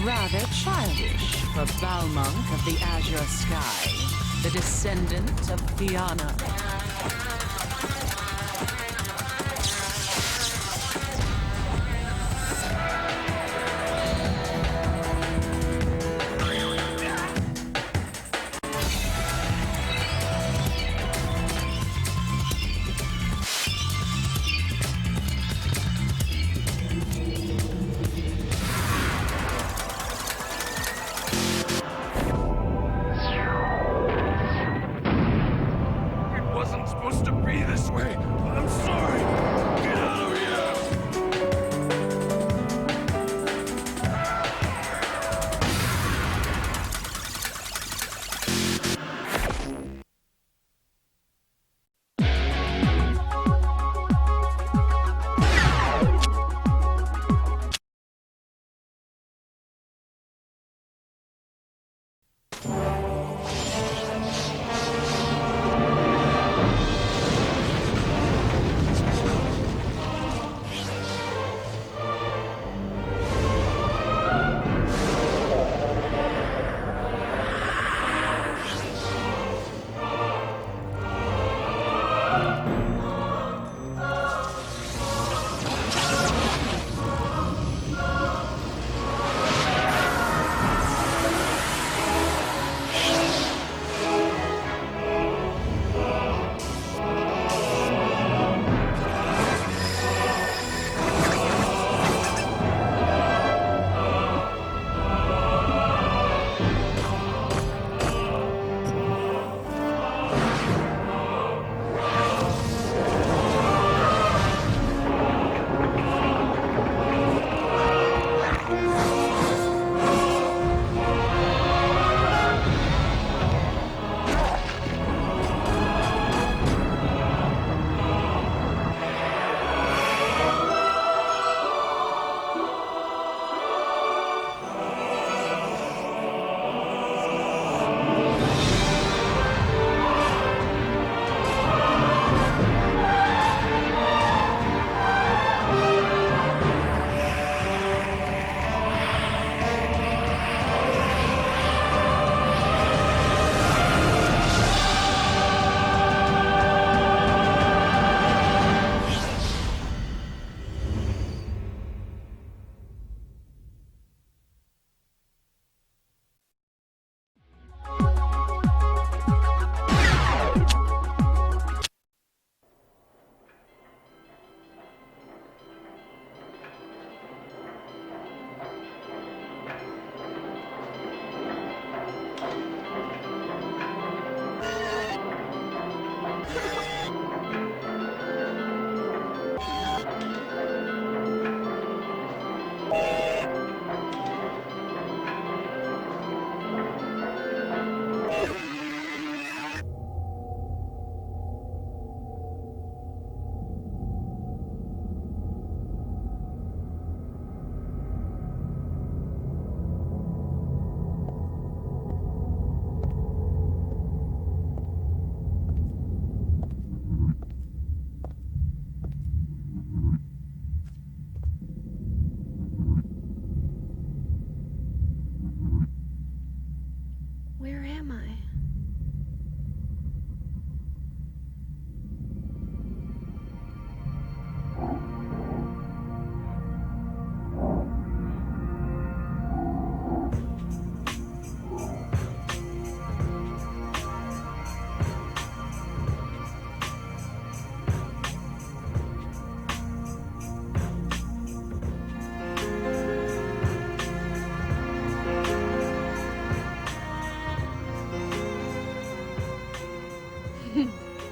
Rather childish for Balmonk of the Azure Sky, the descendant of Fianna.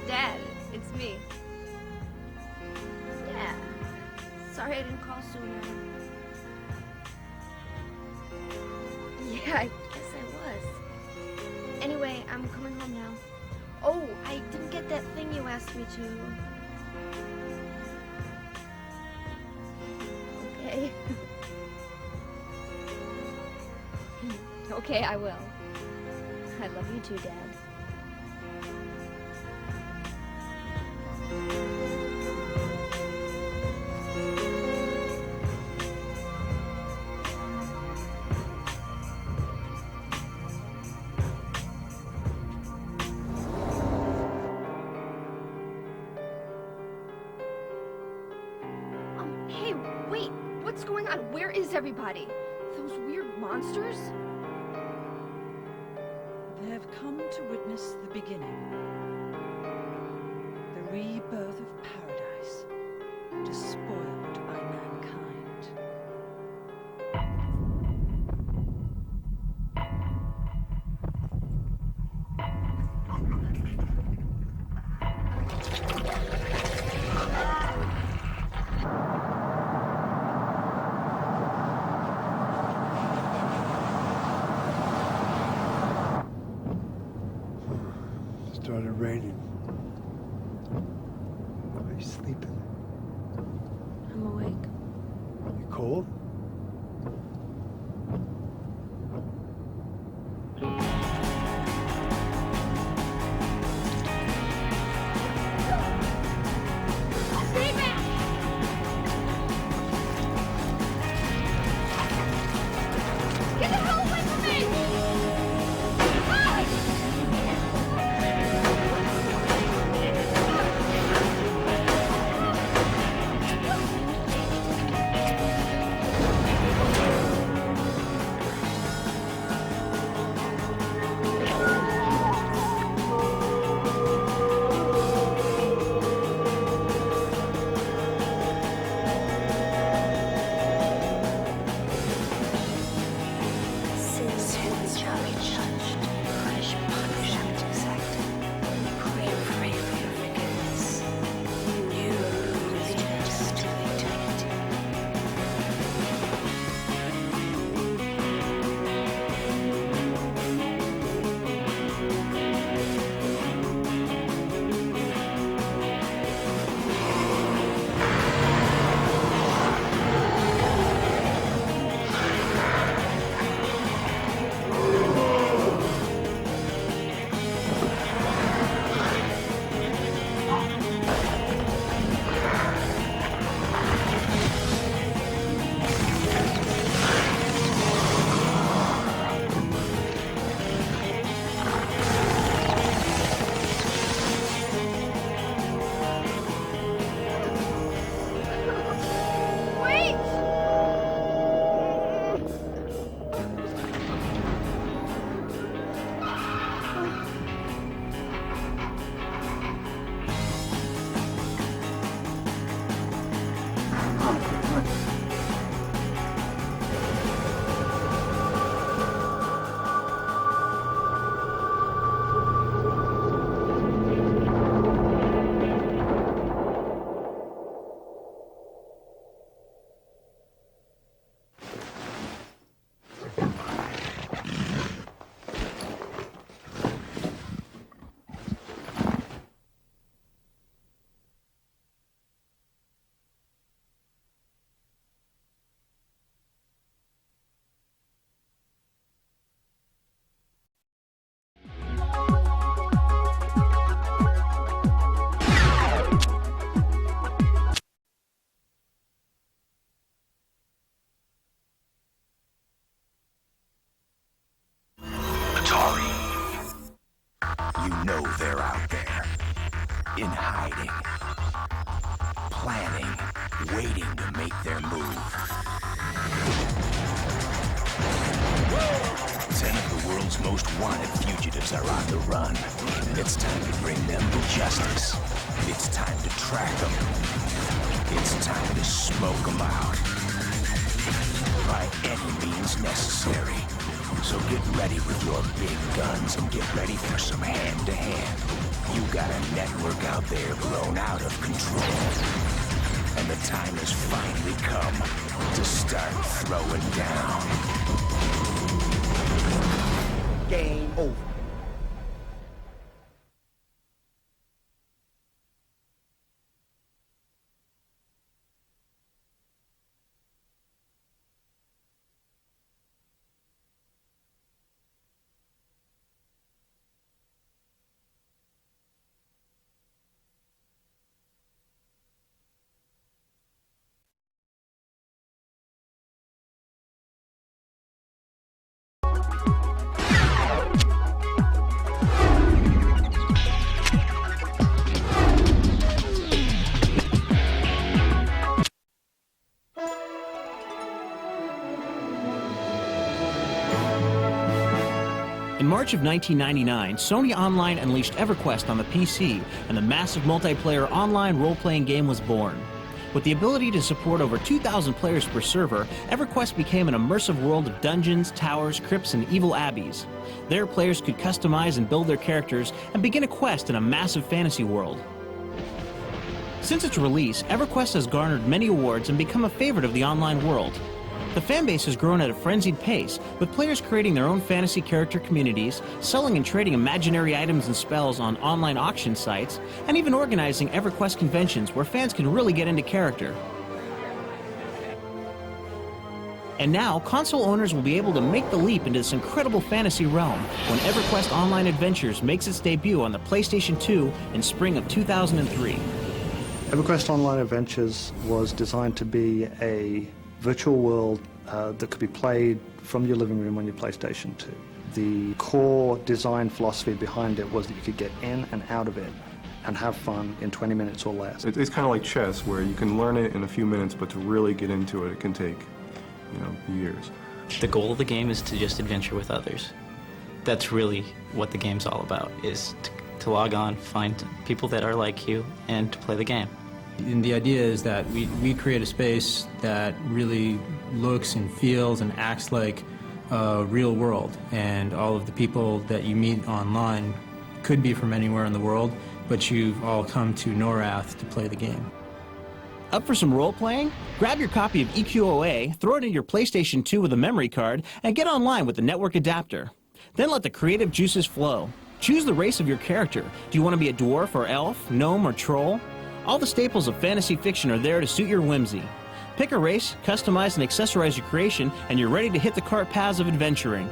Dad, it's me. Yeah. Sorry I didn't call sooner. Yeah, I guess I was. Anyway, I'm coming home now. Oh, I didn't get that thing you asked me to. Okay. Okay, I will. I love you too, Dad. God, where is everybody? Those weird monsters? They have come to witness the beginning. The rebirth of paradise, despoiled by mankind. Started raining. Are you sleeping? I'm awake. You cold? Stay back! Get the hell away from me! You know they're out there, in hiding, planning, waiting to make their move. 10 of the world's most wanted fugitives are on the run. It's time to bring them to justice. It's time to track them. It's time to smoke them out. By any means necessary. So get ready with your big guns and get ready for some hand-to-hand. You got a network out there blown out of control. And the time has finally come to start throwing down. Game over. In March of 1999, Sony Online unleashed EverQuest on the PC, and the massive multiplayer online role-playing game was born. With the ability to support over 2,000 players per server, EverQuest became an immersive world of dungeons, towers, crypts, and evil abbeys. There, players could customize and build their characters and begin a quest in a massive fantasy world. Since its release, EverQuest has garnered many awards and become a favorite of the online world. The fanbase has grown at a frenzied pace, with players creating their own fantasy character communities, selling and trading imaginary items and spells on online auction sites, and even organizing EverQuest conventions where fans can really get into character. And now, console owners will be able to make the leap into this incredible fantasy realm when EverQuest Online Adventures makes its debut on the PlayStation 2 in spring of 2003. EverQuest Online Adventures was designed to be a virtual world that could be played from your living room on your PlayStation 2. The core design philosophy behind it was that you could get in and out of it and have fun in 20 minutes or less. It's kind of like chess, where you can learn it in a few minutes, but to really get into it, it can take, years. The goal of the game is to just adventure with others. That's really what the game's all about, is to log on, find people that are like you, and to play the game. And the idea is that we create a space that really looks and feels and acts like a real world. And all of the people that you meet online could be from anywhere in the world, but you've all come to Norath to play the game. Up for some role-playing? Grab your copy of EQOA, throw it in your PlayStation 2 with a memory card, and get online with the network adapter. Then let the creative juices flow. Choose the race of your character. Do you want to be a dwarf or elf, gnome or troll? All the staples of fantasy fiction are there to suit your whimsy. Pick a race, customize and accessorize your creation, and you're ready to hit the cart paths of adventuring.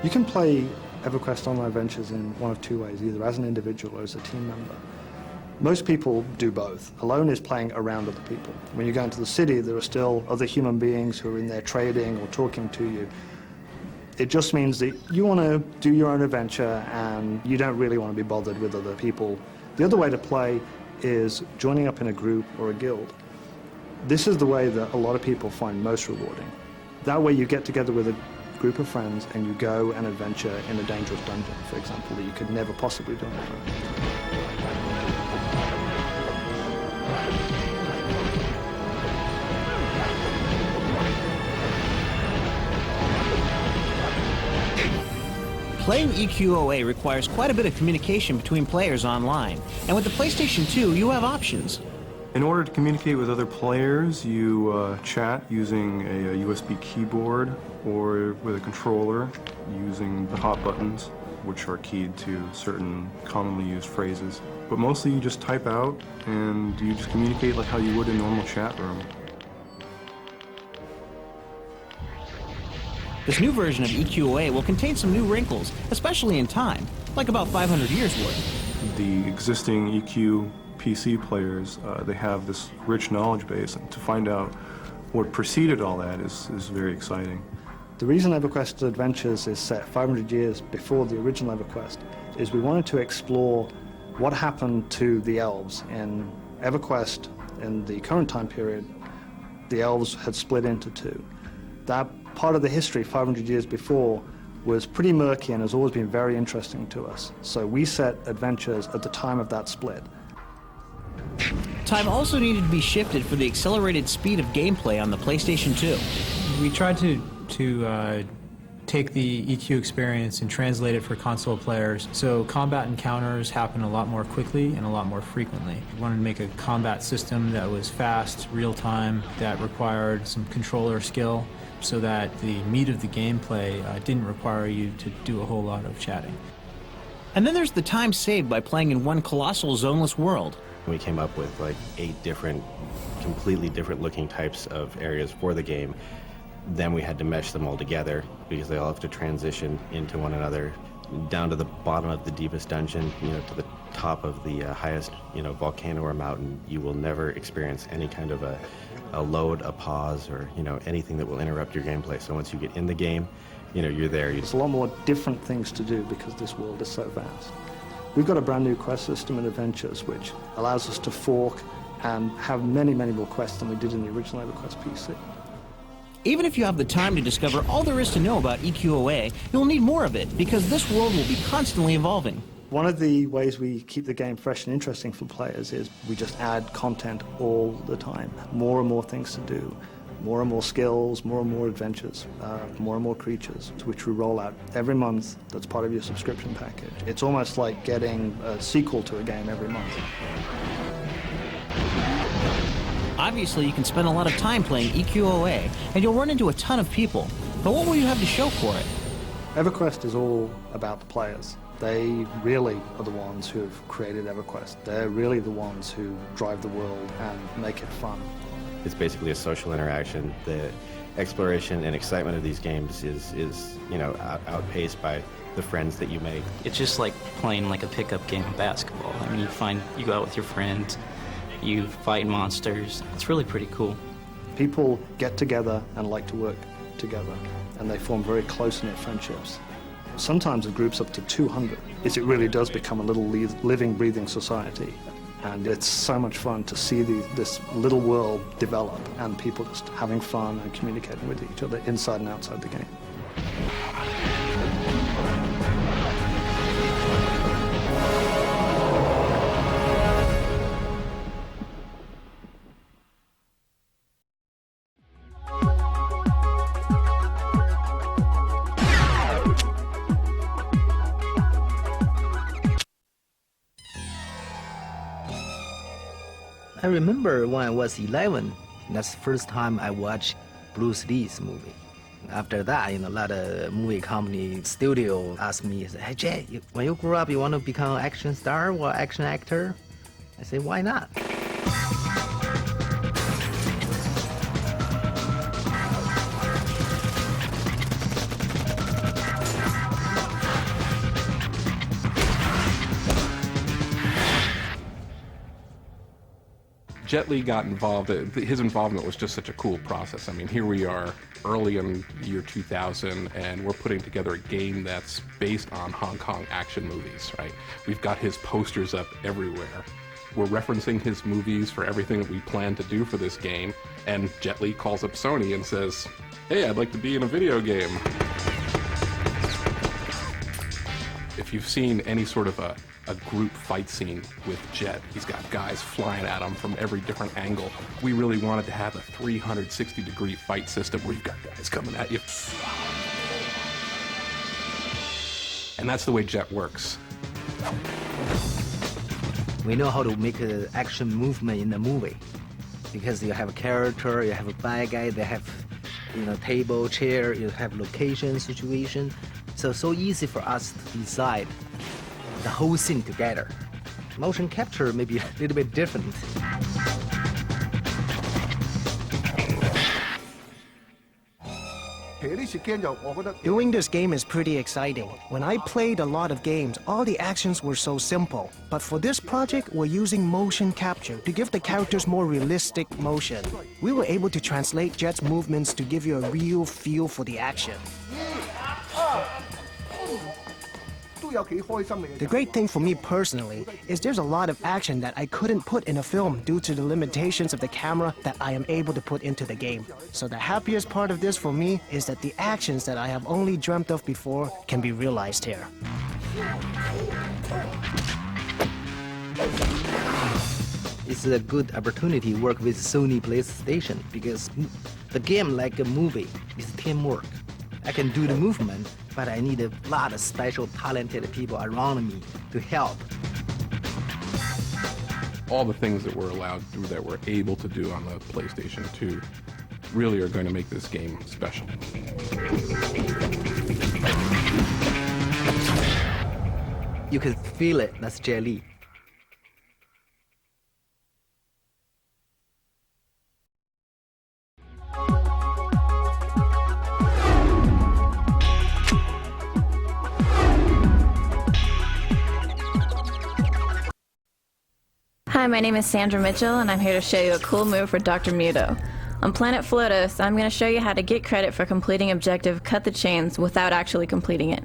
You can play EverQuest Online Adventures in one of two ways, either as an individual or as a team member. Most people do both. Alone is playing around other people. When you go into the city, there are still other human beings who are in there trading or talking to you. It just means that you want to do your own adventure and you don't really want to be bothered with other people. The other way to play is joining up in a group or a guild. This is the way that a lot of people find most rewarding. That way you get together with a group of friends and you go and adventure in a dangerous dungeon, for example, that you could never possibly do on your own. Playing EQOA requires quite a bit of communication between players online, and with the PlayStation 2, you have options. In order to communicate with other players, you chat using a USB keyboard or with a controller using the hot buttons, which are keyed to certain commonly used phrases. But mostly you just type out and you just communicate like how you would in a normal chat room. This new version of EQOA will contain some new wrinkles, especially in time, like about 500 years worth. The existing EQ PC players, they have this rich knowledge base, and to find out what preceded all that is very exciting. The reason EverQuest Adventures is set 500 years before the original EverQuest is we wanted to explore what happened to the elves. In EverQuest, in the current time period, the elves had split into two. That part of the history 500 years before was pretty murky and has always been very interesting to us. So we set adventures at the time of that split. Time also needed to be shifted for the accelerated speed of gameplay on the PlayStation 2. We tried to take the EQ experience and translate it for console players, so combat encounters happen a lot more quickly and a lot more frequently. We wanted to make a combat system that was fast, real-time, that required some controller skill, so that the meat of the gameplay didn't require you to do a whole lot of chatting. And then there's the time saved by playing in one colossal zoneless world. We came up with like 8 different, completely different looking types of areas for the game. Then we had to mesh them all together because they all have to transition into one another, down to the bottom of the deepest dungeon, to the top of the highest, volcano or mountain. You will never experience any kind of a load, a pause, or anything that will interrupt your gameplay. So once you get in the game, you're there. There's a lot more different things to do because this world is so vast. We've got a brand new quest system in Adventures which allows us to fork and have many, many more quests than we did in the original EverQuest PC. Even if you have the time to discover all there is to know about EQOA, you'll need more of it, because this world will be constantly evolving. One of the ways we keep the game fresh and interesting for players is we just add content all the time. More and more things to do, more and more skills, more and more adventures, more and more creatures, which we roll out every month. That's part of your subscription package. It's almost like getting a sequel to a game every month. Obviously, you can spend a lot of time playing EQOA, and you'll run into a ton of people. But what will you have to show for it? EverQuest is all about the players. They really are the ones who have created EverQuest. They're really the ones who drive the world and make it fun. It's basically a social interaction. The exploration and excitement of these games is you know, outpaced by the friends that you make. It's just like playing like a pickup game of basketball. I mean, you go out with your friends, you fight monsters. It's really pretty cool. People get together and like to work together, and they form very close-knit friendships. Sometimes the group's up to 200. It really does become a little living, breathing society. And it's so much fun to see this little world develop and people just having fun and communicating with each other inside and outside the game. I remember when I was 11, that's the first time I watched Bruce Lee's movie. After that, a lot of movie company studio asked me, "Hey Jay, when you grow up, you want to become an action star or action actor?" I say, "Why not?" Jet Li got involved. His involvement was just such a cool process. I mean, here we are early in the year 2000, and we're putting together a game that's based on Hong Kong action movies, right? We've got his posters up everywhere. We're referencing his movies for everything that we plan to do for this game, and Jet Li calls up Sony and says, "Hey, I'd like to be in a video game." If you've seen any sort of a group fight scene with Jet, he's got guys flying at him from every different angle. We really wanted to have a 360-degree fight system where you've got guys coming at you. And that's the way Jet works. We know how to make an action movement in the movie, because you have a character, you have a bad guy, they have table, chair, you have location, situation. So easy for us to decide the whole scene together. Motion capture may be a little bit different. Doing this game is pretty exciting. When I played a lot of games, all the actions were so simple. But for this project, we're using motion capture to give the characters more realistic motion. We were able to translate Jet's movements to give you a real feel for the action. The great thing for me personally is there's a lot of action that I couldn't put in a film due to the limitations of the camera that I am able to put into the game. So the happiest part of this for me is that the actions that I have only dreamt of before can be realized here. It's a good opportunity to work with Sony PlayStation, because the game, like a movie, is teamwork. I can do the movement, but I need a lot of special talented people around me to help. All the things that we're allowed to do, that we're able to do on the PlayStation 2, really are going to make this game special. You can feel it, that's Jet Li. Hi, my name is Sandra Mitchell, and I'm here to show you a cool move for Dr. Muto. On Planet Floatos, I'm going to show you how to get credit for completing objective Cut the Chains without actually completing it.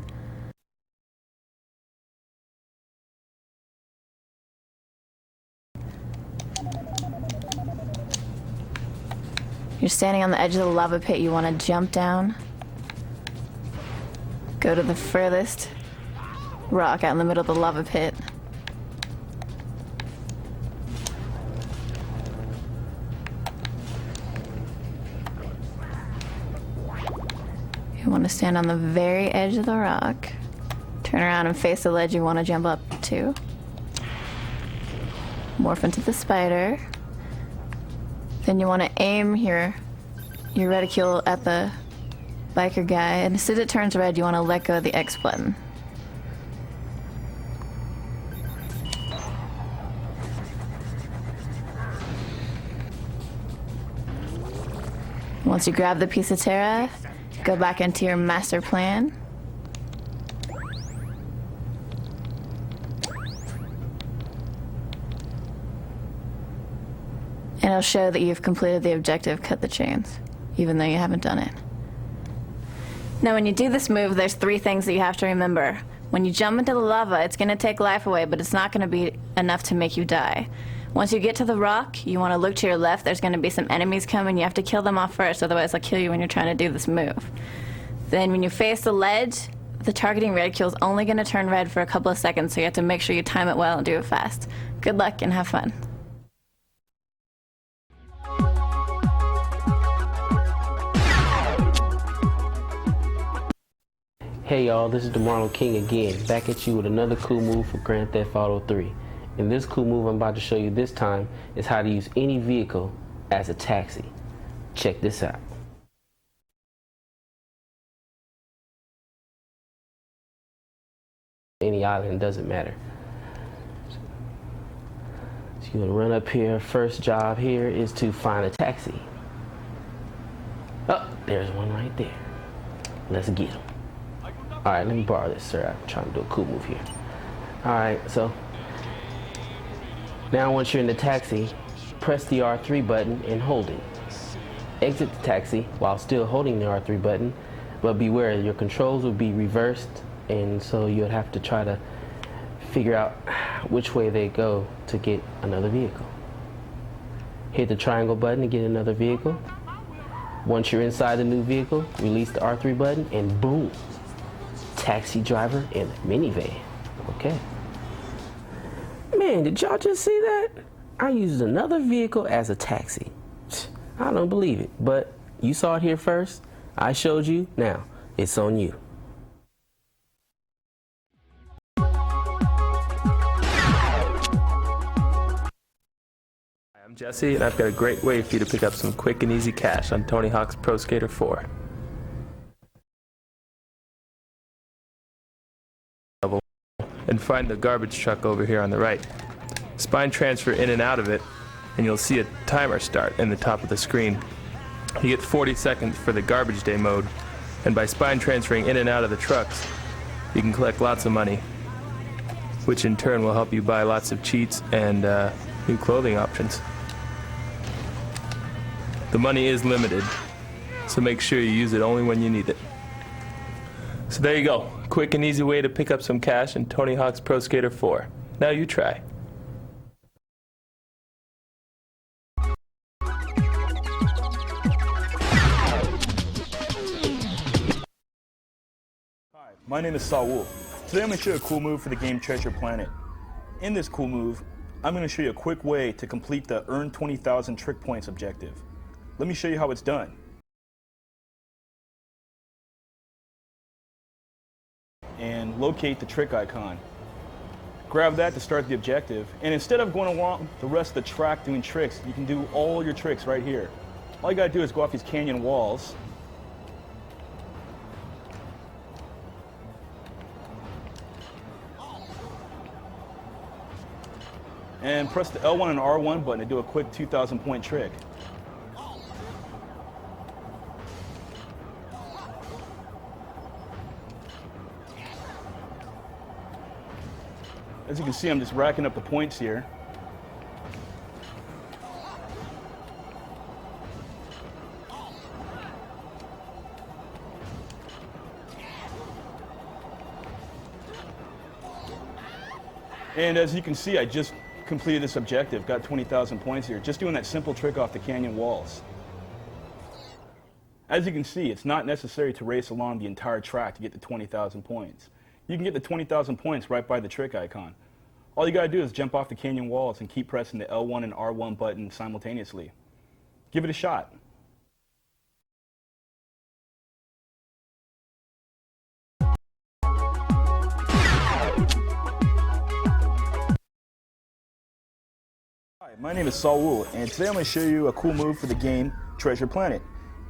You're standing on the edge of the lava pit. You want to jump down. Go to the furthest rock out in the middle of the lava pit. You want to stand on the very edge of the rock. Turn around and face the ledge you want to jump up to. Morph into the spider. Then you want to aim your reticule at the biker guy, and as soon as it turns red, you want to let go of the X button. Once you grab the piece of Terra, go back into your master plan. And it'll show that you've completed the objective, cut the chains, even though you haven't done it. Now, when you do this move, there's 3 things that you have to remember. When you jump into the lava, it's going to take life away, but it's not going to be enough to make you die. Once you get to the rock, you want to look to your left. There's going to be some enemies coming. You have to kill them off first, otherwise they'll kill you when you're trying to do this move. Then when you face the ledge, the targeting reticule is only going to turn red for a couple of seconds, so you have to make sure you time it well and do it fast. Good luck and have fun. Hey y'all, this is DeMarlo King again, back at you with another cool move for Grand Theft Auto 3. And this cool move I'm about to show you this time is how to use any vehicle as a taxi. Check this out. Any island, doesn't matter. So you're gonna run up here. First job here is to find a taxi. Oh, there's one right there. Let's get him. All right, let me borrow this, sir. I'm trying to do a cool move here. All right, so now once you're in the taxi, press the R3 button and hold it. Exit the taxi while still holding the R3 button, but beware, your controls will be reversed, and so you'll have to try to figure out which way they go to get another vehicle. Hit the triangle button to get another vehicle. Once you're inside the new vehicle, release the R3 button, and boom. Taxi driver in a minivan. Okay. Man, did y'all just see that? I used another vehicle as a taxi. I don't believe it, but you saw it here first. I showed you. Now, it's on you. I'm Jesse, and I've got a great way for you to pick up some quick and easy cash on Tony Hawk's Pro Skater 4. And find the garbage truck over here on the right. Spine transfer in and out of it, and you'll see a timer start in the top of the screen. You get 40 seconds for the garbage day mode, and by spine transferring in and out of the trucks, you can collect lots of money, which in turn will help you buy lots of cheats and new clothing options. The money is limited, so make sure you use it only when you need it. So there you go. Quick and easy way to pick up some cash in Tony Hawk's Pro Skater 4. Now you try. Hi, my name is Saul. Today I'm going to show you a cool move for the game Treasure Planet. In this cool move, I'm going to show you a quick way to complete the Earn 20,000 Trick Points objective. Let me show you how it's done. And locate the trick icon. Grab that to start the objective, and instead of going along the rest of the track doing tricks, you can do all your tricks right here. All you gotta do is go off these canyon walls. And press the L1 and R1 button to do a quick 2,000 point trick. As you can see, I'm just racking up the points here. And as you can see, I just completed this objective, got 20,000 points here, just doing that simple trick off the canyon walls. As you can see, it's not necessary to race along the entire track to get to 20,000 points. You can get the 20,000 points right by the trick icon. All you gotta do is jump off the canyon walls and keep pressing the L1 and R1 buttons simultaneously. Give it a shot. Hi, my name is Saul, and today I'm going to show you a cool move for the game Treasure Planet.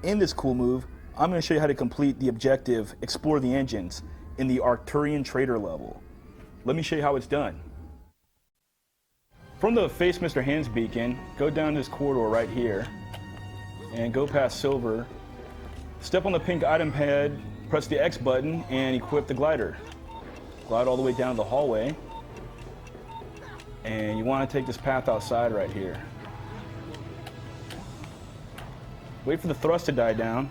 In this cool move, I'm going to show you how to complete the objective Explore the Engines in the Arcturian Trader level. Let me show you how it's done. From the Face Mr. Hands beacon, go down this corridor right here and go past Silver. Step on the pink item pad, press the X button, and equip the glider. Glide all the way down the hallway. And you want to take this path outside right here. Wait for the thrust to die down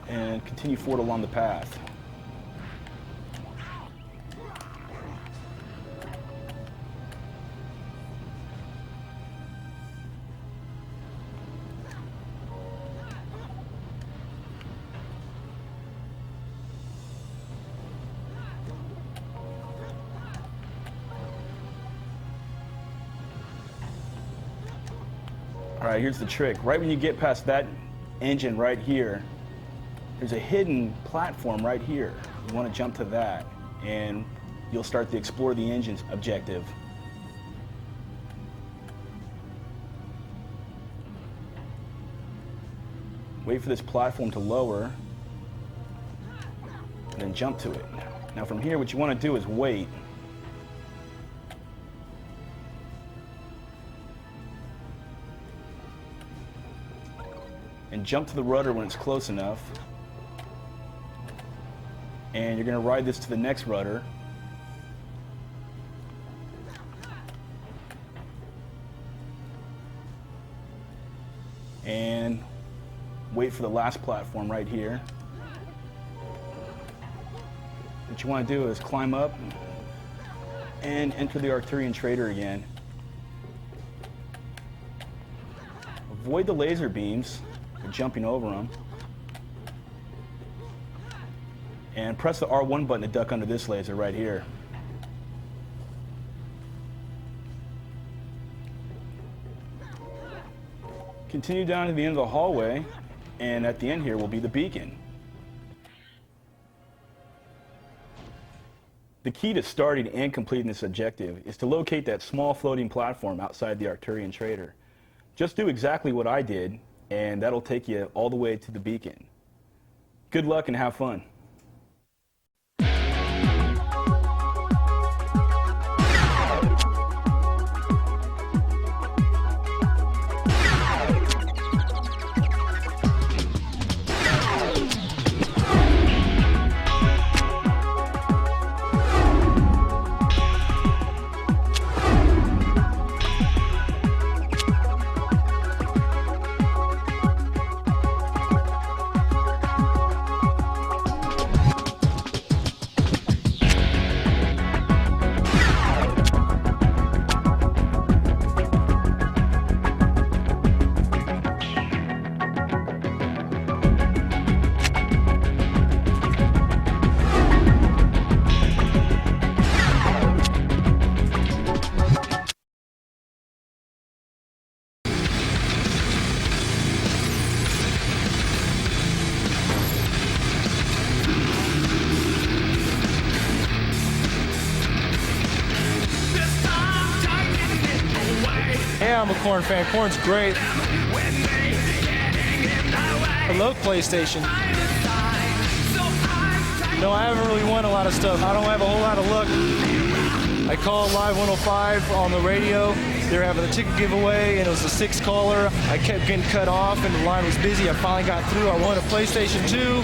and continue forward along the path. All right, here's the trick. Right when you get past that engine right here, there's a hidden platform right here. You want to jump to that, and you'll start the Explore the Engines objective. Wait for this platform to lower, and then jump to it. Now from here, what you want to do is wait. And jump to the rudder when it's close enough. And you're going to ride this to the next rudder. And wait for the last platform right here. What you want to do is climb up and enter the Arcturian Trader again. Avoid the laser beams. Jumping over them, and press the R1 button to duck under this laser right here. Continue down to the end of the hallway, and at the end here will be the beacon. The key to starting and completing this objective is to locate that small floating platform outside the Arcturian Trader. Just do exactly what I did, and that'll take you all the way to the beacon. Good luck and have fun. Yeah, I'm a KoRn fan. KoRn's great. I love PlayStation. No, I haven't really won a lot of stuff. I don't have a whole lot of luck. I called Live 105 on the radio. They were having a ticket giveaway, and it was a 6 caller. I kept getting cut off, and the line was busy. I finally got through. I won a PlayStation 2.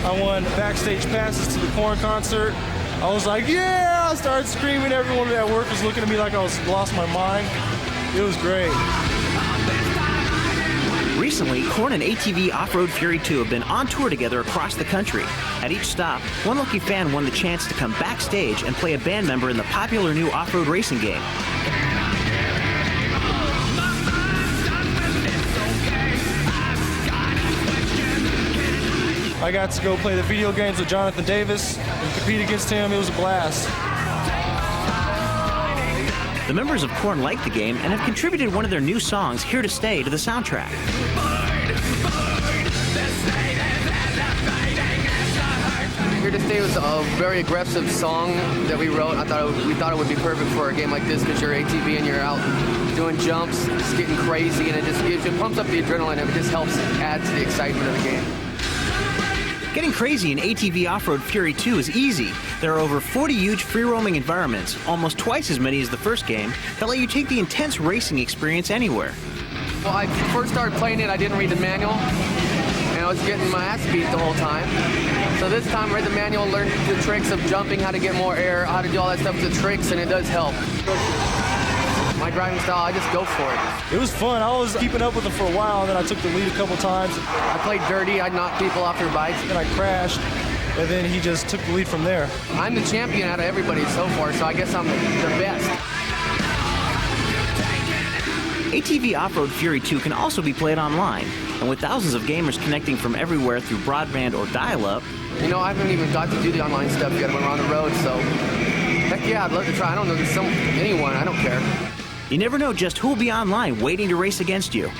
I won backstage passes to the KoRn concert. I was like, yeah! I started screaming. Everyone at work was looking at me like I was lost my mind. It was great. Recently, KoRn and ATV Offroad Fury 2 have been on tour together across the country. At each stop, one lucky fan won the chance to come backstage and play a band member in the popular new off-road racing game. I got to go play the video games with Jonathan Davis and compete against him. It was a blast. The members of KoRn like the game and have contributed one of their new songs, Here to Stay, to the soundtrack. Here to Stay was a very aggressive song that we wrote. We thought it would be perfect for a game like this because you're ATV and you're out doing jumps, it's getting crazy, and it pumps up the adrenaline and it just helps add to the excitement of the game. Getting crazy in ATV Offroad Fury 2 is easy. There are over 40 huge free-roaming environments, almost twice as many as the first game, that let you take the intense racing experience anywhere. Well, I first started playing it, I didn't read the manual, and I was getting my ass beat the whole time. So this time I read the manual, learned the tricks of jumping, how to get more air, how to do all that stuff, the tricks, and it does help. My driving style, I just go for it. It was fun. I was keeping up with him for a while, and then I took the lead a couple times. I played dirty, I'd knock people off their bikes. And I crashed, and then he just took the lead from there. I'm the champion out of everybody so far, so I guess I'm the best. ATV Offroad Fury 2 can also be played online, and with thousands of gamers connecting from everywhere through broadband or dial-up. You know, I haven't even got to do the online stuff yet when we're on the road, so heck yeah, I'd love to try. I don't know, anyone, I don't care. You never know just who'll be online waiting to race against you.